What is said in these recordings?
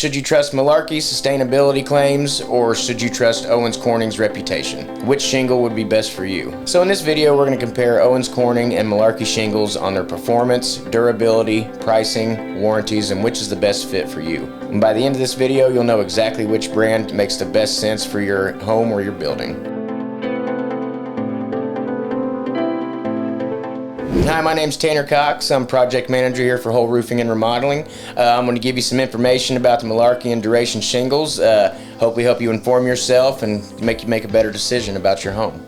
Should you trust Malarkey's sustainability claims, or should you trust Owens Corning's reputation? Which shingle would be best for you? So in this video, we're going to compare Owens Corning and Malarkey shingles on their performance, durability, pricing, warranties, and which is the best fit for you. And by the end of this video, you'll know exactly which brand makes the best sense for your home or your building. Hi, my name's Tanner Cox. I'm project manager here for Hoel Roofing and Remodeling. I'm going to give you some information about the Malarkey and Duration shingles. Hopefully help you inform yourself and make you make a better decision about your home.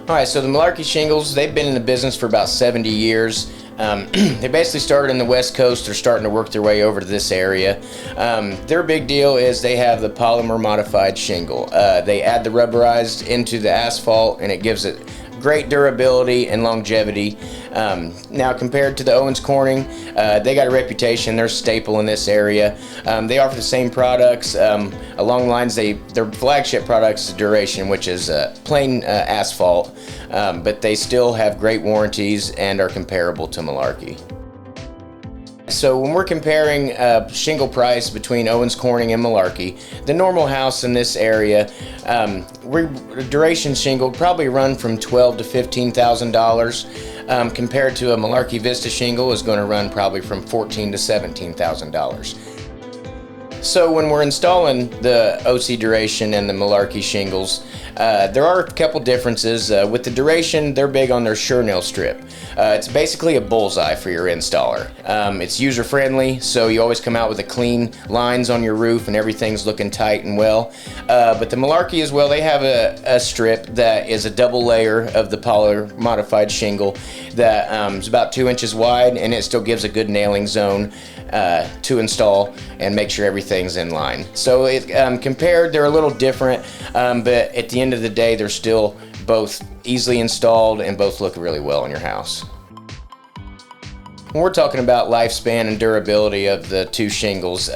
Alright, so the Malarkey shingles, they've been in the business for about 70 years. They basically started in the West Coast. They're starting to work their way over to this area. Their big deal is they have the polymer modified shingle. They add the rubberized into the asphalt and it gives it great durability and longevity. Now compared to the Owens Corning, they got a reputation. They're a staple in this area. They offer the same products. Along the lines, their flagship products is Duration, which is plain asphalt, but they still have great warranties and are comparable to Malarkey. So when we're comparing shingle price between Owens Corning and Malarkey, the normal house in this area, Duration shingle probably run from $12,000 to $15,000, compared to a Malarkey Vista shingle is going to run probably from $14,000 to $17,000. So when we're installing the OC Duration and the Malarkey shingles, there are a couple differences. With the Duration, they're big on their SureNail strip. It's basically a bullseye for your installer. It's user-friendly, so you always come out with the clean lines on your roof and everything's looking tight and well. But the Malarkey as well, they have a strip that is a double layer of the polymer modified shingle that is about 2 inches wide, and it still gives a good nailing zone to install and make sure everything's in line. So compared, they're a little different, but at the end of the day, they're still both easily installed and both look really well in your house. When we're talking about lifespan and durability of the two shingles,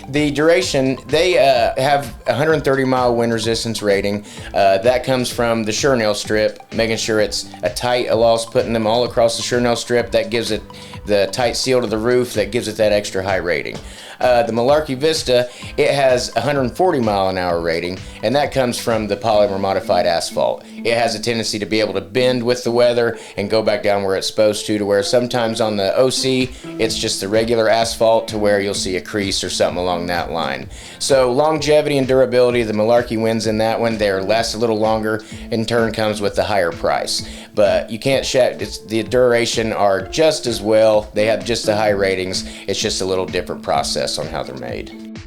the Duration, they have 130-mile wind resistance rating. That comes from the SureNail strip, making sure it's a tight loss, putting them all across the SureNail strip. That gives it the tight seal to the roof, that gives it that extra high rating. The Malarkey Vista, it has 140-mile-an-hour rating, and that comes from the polymer modified asphalt. It has a tendency to be able to bend with the weather and go back down where it's supposed to where sometimes on the OC, it's just the regular asphalt to where you'll see a crease or something along that line. So longevity and durability, the Malarkey wins in that one. They last a little longer, in turn comes with the higher price. But you can't the Duration are just as well. They have just the high ratings. It's just a little different process on how they're made.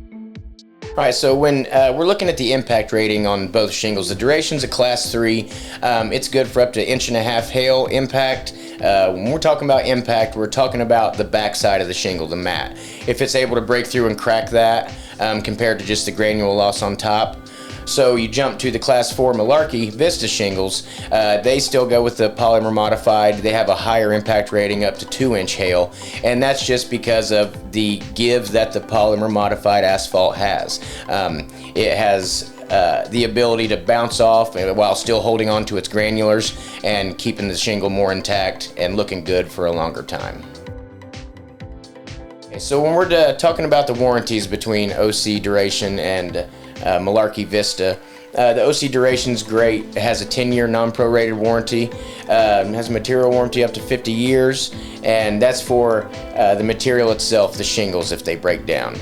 Alright, so when we're looking at the impact rating on both shingles, the Duration's a class 3. It's good for up to 1.5 inch hail impact. When we're talking about impact, we're talking about the backside of the shingle, the mat. If it's able to break through and crack that, compared to just the granule loss on top. So you jump to the class 4 Malarkey Vista shingles, they still go with the polymer modified. They have a higher impact rating up to 2 inch hail, and that's just because of the give that the polymer modified asphalt has. It has the ability to bounce off while still holding on to its granulars and keeping the shingle more intact and looking good for a longer time. Okay, so when we're talking about the warranties between OC Duration and Malarkey Vista, the OC Duration's great. It has a 10-year non-prorated warranty. It has a material warranty up to 50 years, and that's for the material itself, the shingles, if they break down.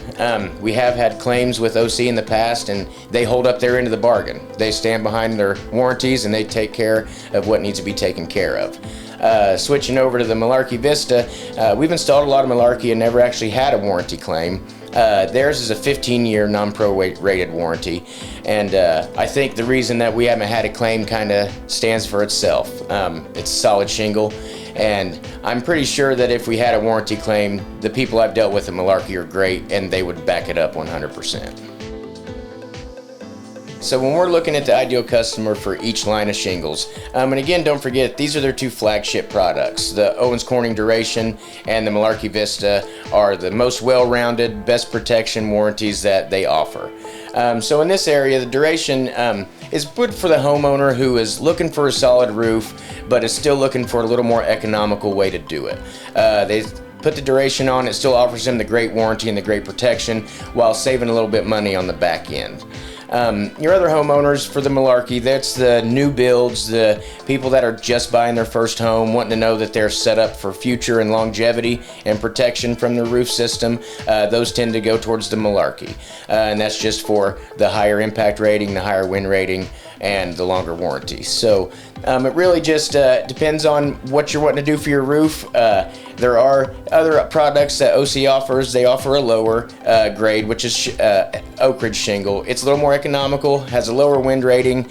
We have had claims with OC in the past, and they hold up their end of the bargain. They stand behind their warranties, and they take care of what needs to be taken care of. Switching over to the Malarkey Vista, we've installed a lot of Malarkey and never actually had a warranty claim. Theirs is a 15-year non-prorated warranty, and I think the reason that we haven't had a claim kind of stands for itself. It's a solid shingle, and I'm pretty sure that if we had a warranty claim, the people I've dealt with at Malarkey are great, and they would back it up 100%. So when we're looking at the ideal customer for each line of shingles, and again, don't forget, these are their two flagship products. The Owens Corning Duration and the Malarkey Vista are the most well-rounded, best protection warranties that they offer. So in this area, the Duration is good for the homeowner who is looking for a solid roof, but is still looking for a little more economical way to do it. They put the duration on, it still offers them the great warranty and the great protection while saving a little bit money on the back end. Your other homeowners for the Malarkey, that's the new builds, the people that are just buying their first home, wanting to know that they're set up for future and longevity and protection from the roof system. Those tend to go towards the Malarkey, and that's just for the higher impact rating, the higher wind rating, and the longer warranty. So it really just depends on what you're wanting to do for your roof. There are other products that OC offers. They offer a lower grade, which is Oakridge shingle. It's a little more economical, has a lower wind rating,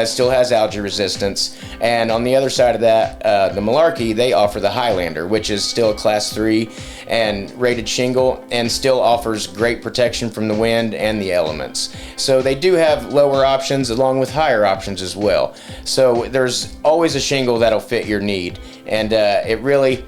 still has algae resistance. And on the other side of that, the Malarkey, they offer the Highlander, which is still a class 3 and rated shingle, and still offers great protection from the wind and the elements. So they do have lower options along with higher options as well. So there's always a shingle that'll fit your need, and it really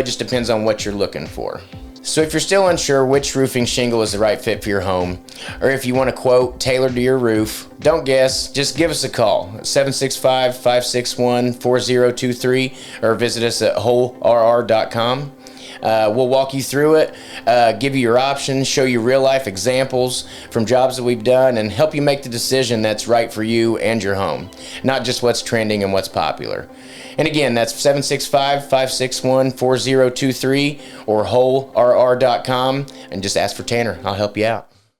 just depends on what you're looking for. So if you're still unsure which roofing shingle is the right fit for your home, or if you want a quote tailored to your roof, don't guess, just give us a call, 765-561-4023, or visit us at hoelrr.com. We'll walk you through it, give you your options, show you real life examples from jobs that we've done, and help you make the decision that's right for you and your home, not just what's trending and what's popular. And again, that's 765-561-4023 or hoelrr.com, and just ask for Tanner. I'll help you out.